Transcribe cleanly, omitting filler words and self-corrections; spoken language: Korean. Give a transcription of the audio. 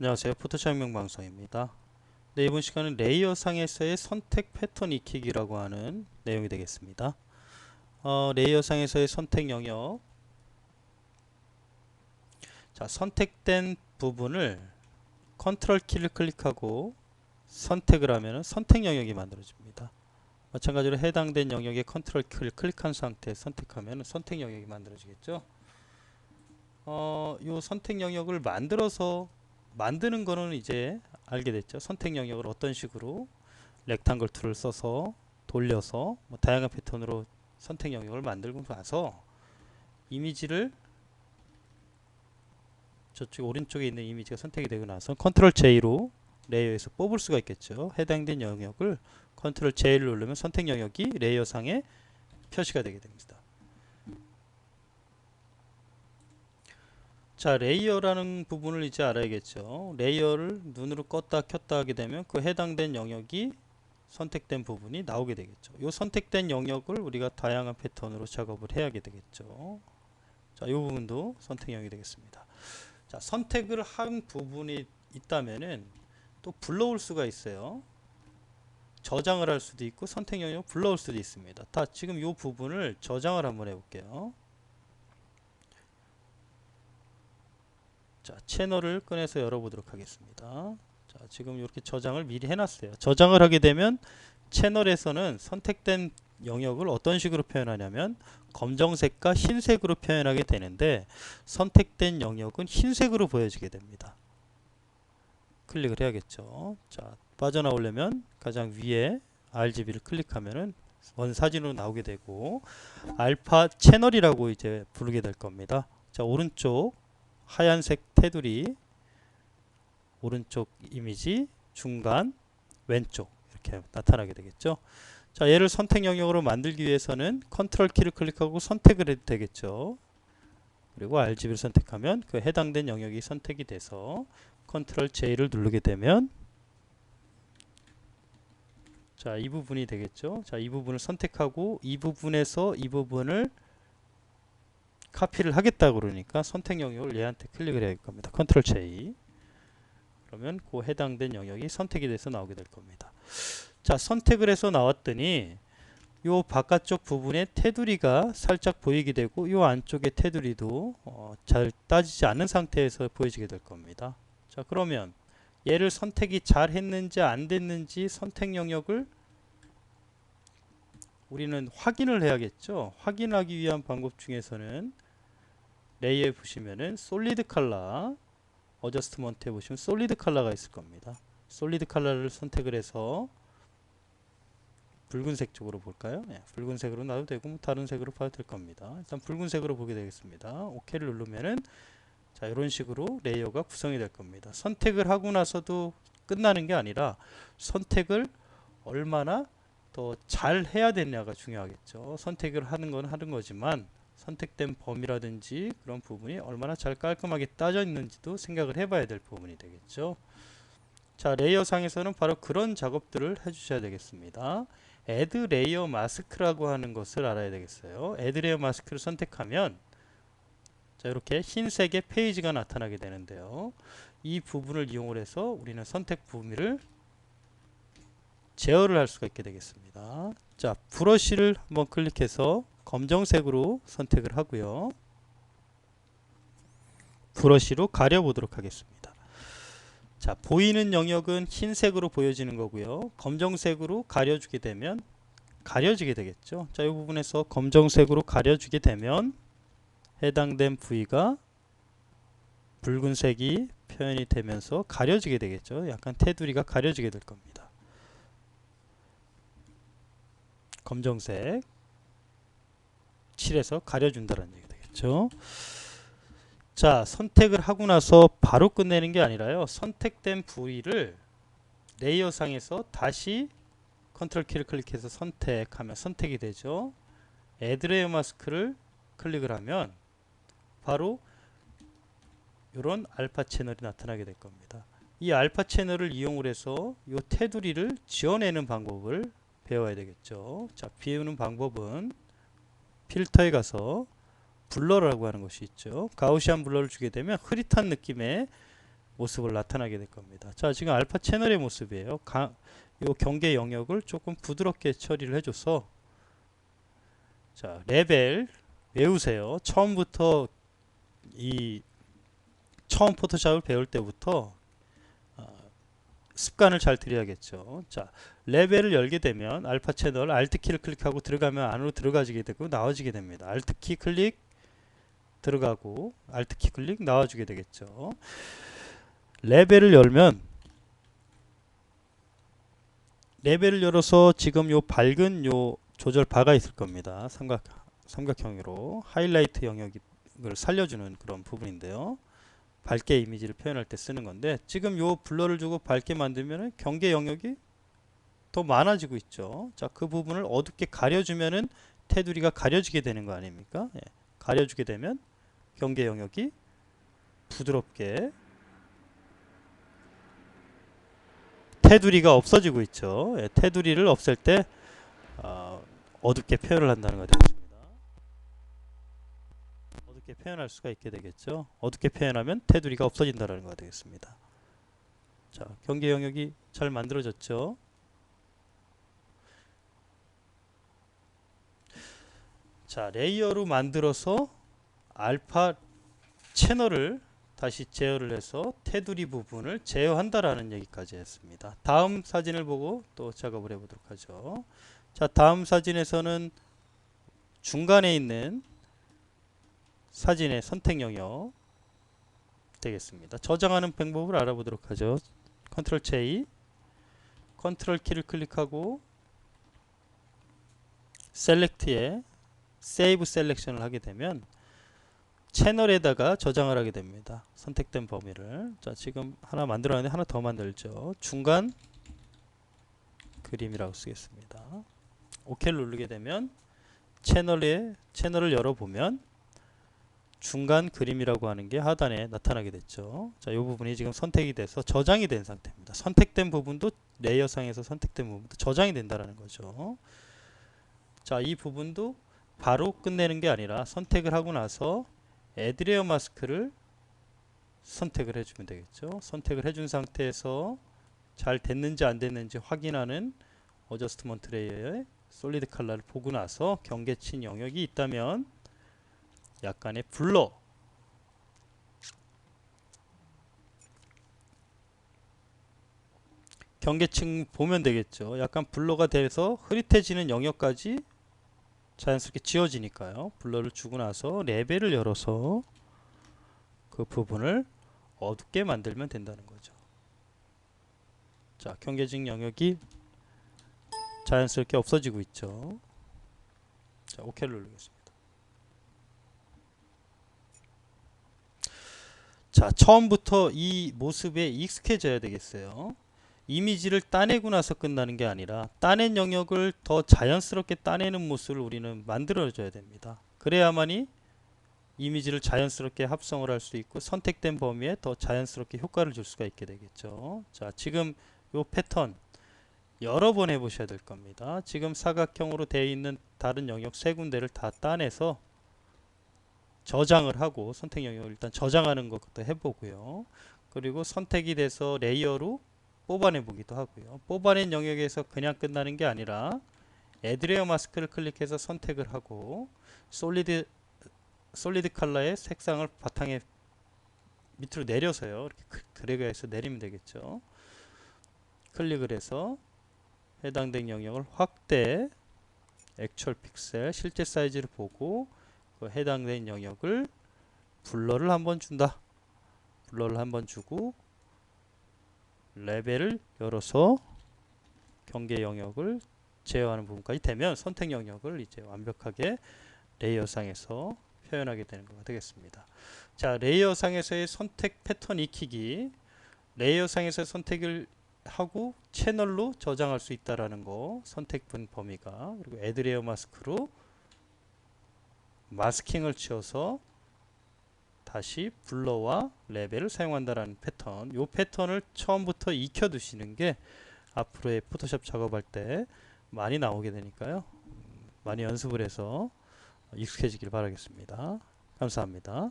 안녕하세요. 포토샵 명방송입니다. 네, 이번 시간은 레이어 상에서의 선택 패턴 익히기라고 하는 내용이 되겠습니다. 레이어 상에서의 선택 영역. 자, 선택된 부분을 컨트롤 키를 클릭하고 선택을 하면 선택 영역이 만들어집니다. 마찬가지로 해당된 영역에 컨트롤 키를 클릭한 상태에 선택하면 선택 영역이 만들어지겠죠. 이 선택 영역을 만드는 거는 이제 알게 됐죠. 선택 영역을 어떤 식으로 렉탱글 툴을 써서 돌려서 다양한 패턴으로 선택 영역을 만들고 나서 이미지를 저쪽 오른쪽에 있는 이미지가 선택이 되고 나서 컨트롤 J로 레이어에서 뽑을 수가 있겠죠. 해당된 영역을 컨트롤 J를 누르면 선택 영역이 레이어 상에 표시가 되게 됩니다. 자, 레이어라는 부분을 이제 알아야겠죠. 레이어를 눈으로 껐다 켰다 하게 되면 그 해당된 영역이 선택된 부분이 나오게 되겠죠. 이 선택된 영역을 우리가 다양한 패턴으로 작업을 해야 되겠죠. 자, 이 부분도 선택 영역이 되겠습니다. 자, 선택을 한 부분이 있다면은 또 불러올 수가 있어요. 저장을 할 수도 있고 선택 영역을 불러올 수도 있습니다. 지금 이 부분을 저장을 한번 해볼게요. 자, 채널을 꺼내서 열어보도록 하겠습니다. 자, 지금 이렇게 저장을 미리 해놨어요. 저장을 하게 되면 채널에서는 선택된 영역을 어떤 식으로 표현하냐면 검정색과 흰색으로 표현하게 되는데 선택된 영역은 흰색으로 보여지게 됩니다. 클릭을 해야겠죠. 자, 빠져나오려면 가장 위에 RGB를 클릭하면은 원사진으로 나오게 되고 알파 채널이라고 이제 부르게 될 겁니다. 자, 오른쪽 하얀색 테두리, 오른쪽 이미지, 중간, 왼쪽 이렇게 나타나게 되겠죠. 자, 얘를 선택 영역으로 만들기 위해서는 컨트롤 키를 클릭하고 선택을 해도 되겠죠. 그리고 RGB를 선택하면 그 해당된 영역이 선택이 돼서 컨트롤 J를 누르게 되면 자, 이 부분이 되겠죠. 자, 이 부분을 선택하고 이 부분에서 이 부분을 카피를 하겠다 그러니까 선택 영역을 얘한테 클릭을 해야 할 겁니다. 컨트롤 J. 그러면 그 해당된 영역이 선택이 돼서 나오게 될 겁니다. 자, 선택을 해서 나왔더니 요 바깥쪽 부분에 테두리가 살짝 보이게 되고 요 안쪽의 테두리도 잘 따지지 않는 상태에서 보여지게 될 겁니다. 자, 그러면 얘를 선택이 잘 했는지 안 됐는지 선택 영역을 우리는 확인을 해야겠죠. 확인하기 위한 방법 중에서는 레이어에 보시면은 솔리드 컬러 어저스트먼트에 보시면 솔리드 컬러가 있을 겁니다. 솔리드 컬러를 선택을 해서 붉은색 쪽으로 볼까요? 네, 붉은색으로 놔도 되고 뭐 다른 색으로 봐도 될 겁니다. 일단 붉은색으로 보게 되겠습니다. OK를 누르면은 자, 이런 식으로 레이어가 구성이 될 겁니다. 선택을 하고 나서도 끝나는 게 아니라 선택을 얼마나 더 잘 해야 되냐가 중요하겠죠. 선택을 하는 건 하는 거지만 선택된 범위라든지 그런 부분이 얼마나 잘 깔끔하게 따져 있는지도 생각을 해봐야 될 부분이 되겠죠. 자, 레이어 상에서는 바로 그런 작업들을 해주셔야 되겠습니다. Add Layer Mask라고 하는 것을 알아야 되겠어요. Add Layer Mask를 선택하면 자, 이렇게 흰색의 페이지가 나타나게 되는데요. 이 부분을 이용을 해서 우리는 선택 범위를 제어를 할 수가 있게 되겠습니다. 자, 브러쉬를 한번 클릭해서 검정색으로 선택을 하고요. 브러쉬로 가려보도록 하겠습니다. 자, 보이는 영역은 흰색으로 보여지는 거고요. 검정색으로 가려주게 되면 가려지게 되겠죠. 자, 이 부분에서 검정색으로 가려주게 되면 해당된 부위가 붉은색이 표현이 되면서 가려지게 되겠죠. 약간 테두리가 가려지게 될 겁니다. 검정색 칠해서 가려준다는 얘기 되겠죠. 자, 선택을 하고 나서 바로 끝내는 게 아니라요. 선택된 부위를 레이어 상에서 다시 컨트롤 키를 클릭해서 선택하면 선택이 되죠. Add Layer Mask를 클릭을 하면 바로 이런 알파 채널이 나타나게 될 겁니다. 이 알파 채널을 이용을 해서 이 테두리를 지워내는 방법을 배워야 되겠죠. 자, 비우는 방법은 필터에 가서 블러라고 하는 것이 있죠. 가우시안 블러를 주게 되면 흐릿한 느낌의 모습을 나타나게 될 겁니다. 자, 지금 알파 채널의 모습이에요. 요 경계 영역을 조금 부드럽게 처리를 해줘서, 자, 레벨 외우세요. 처음부터 처음 포토샵을 배울 때부터 습관을 잘 들여야겠죠. 자, 레벨을 열게 되면 알파 채널 Alt 키를 클릭하고 들어가면 안으로 들어가지게 되고 나와지게 됩니다. Alt 키 클릭 들어가고 Alt 키 클릭 나와주게 되겠죠. 레벨을 열면, 레벨을 열어서 지금 요 밝은 요 조절 바가 있을 겁니다. 삼각형으로 하이라이트 영역을 살려주는 그런 부분인데요. 밝게 이미지를 표현할 때 쓰는 건데, 지금 요 블러를 주고 밝게 만들면 경계 영역이 더 많아지고 있죠. 자, 그 부분을 어둡게 가려주면은 테두리가 가려지게 되는 거 아닙니까? 예, 가려주게 되면 경계 영역이 부드럽게, 테두리가 없어지고 있죠. 예, 테두리를 없앨 때 어둡게 표현을 한다는 거 되겠습니다. 어둡게 표현할 수가 있게 되겠죠. 어둡게 표현하면 테두리가 없어진다는 거 되겠습니다. 자, 경계 영역이 잘 만들어졌죠. 자, 레이어로 만들어서 알파 채널을 다시 제어를 해서 테두리 부분을 제어한다라는 얘기까지 했습니다. 다음 사진을 보고 또 작업을 해보도록 하죠. 자, 다음 사진에서는 중간에 있는 사진의 선택 영역 되겠습니다. 저장하는 방법을 알아보도록 하죠. 컨트롤 J, 컨트롤 키를 클릭하고 셀렉트에 세이브 셀렉션을 하게 되면 채널에다가 저장을 하게 됩니다. 선택된 범위를. 자, 지금 하나 만들었는데 하나 더 만들죠. 중간 그림이라고 쓰겠습니다. OK를 누르게 되면 채널을 열어보면 중간 그림이라고 하는 게 하단에 나타나게 됐죠. 자, 이 부분이 지금 선택이 돼서 저장이 된 상태입니다. 선택된 부분도 레이어상에서 선택된 부분도 저장이 된다는 거죠. 자, 이 부분도 바로 끝내는 게 아니라 선택을 하고 나서 Add Layer Mask를 선택을 해주면 되겠죠. 선택을 해준 상태에서 잘 됐는지 안 됐는지 확인하는 어저스트먼트 레이어의 솔리드 컬러를 보고 나서 경계친 영역이 있다면 약간의 블러, 경계층 보면 되겠죠. 약간 블러가 돼서 흐릿해지는 영역까지 자연스럽게 지워지니까요. 블러를 주고 나서 레벨을 열어서 그 부분을 어둡게 만들면 된다는 거죠. 자, 경계층 영역이 자연스럽게 없어지고 있죠. 자, OK를 누르겠습니다. 자, 처음부터 이 모습에 익숙해져야 되겠어요. 이미지를 따내고 나서 끝나는 게 아니라 따낸 영역을 더 자연스럽게 따내는 모습을 우리는 만들어줘야 됩니다. 그래야만이 이미지를 자연스럽게 합성을 할 수 있고 선택된 범위에 더 자연스럽게 효과를 줄 수가 있게 되겠죠. 자, 지금 이 패턴 여러 번 해보셔야 될 겁니다. 지금 사각형으로 되어 있는 다른 영역 세 군데를 다 따내서 저장을 하고 선택 영역을 일단 저장하는 것부터 해보고요. 그리고 선택이 돼서 레이어로 뽑아내 보기도 하고요. 뽑아낸 영역에서 그냥 끝나는 게 아니라 Add Layer Mask를 클릭해서 선택을 하고 솔리드 컬러의 색상을 바탕에 밑으로 내려서요. 이렇게 드래그해서 내리면 되겠죠. 클릭을 해서 해당된 영역을 확대, 액츄얼 픽셀, 실제 사이즈를 보고 그 해당된 영역을 블러를 한번 준다. 블러를 한번 주고 레벨을 열어서 경계 영역을 제어하는 부분까지 되면 선택 영역을 이제 완벽하게 레이어상에서 표현하게 되는 것가 되겠습니다. 자, 레이어상에서의 선택 패턴 익히기, 레이어상에서 선택을 하고 채널로 저장할 수 있다라는 거, 선택분 범위가, 그리고 Add Layer Mask로 마스킹을 치워서 다시 블러와 레벨을 사용한다라는 패턴, 이 패턴을 처음부터 익혀 두시는 게 앞으로의 포토샵 작업할 때 많이 나오게 되니까요. 많이 연습을 해서 익숙해지길 바라겠습니다. 감사합니다.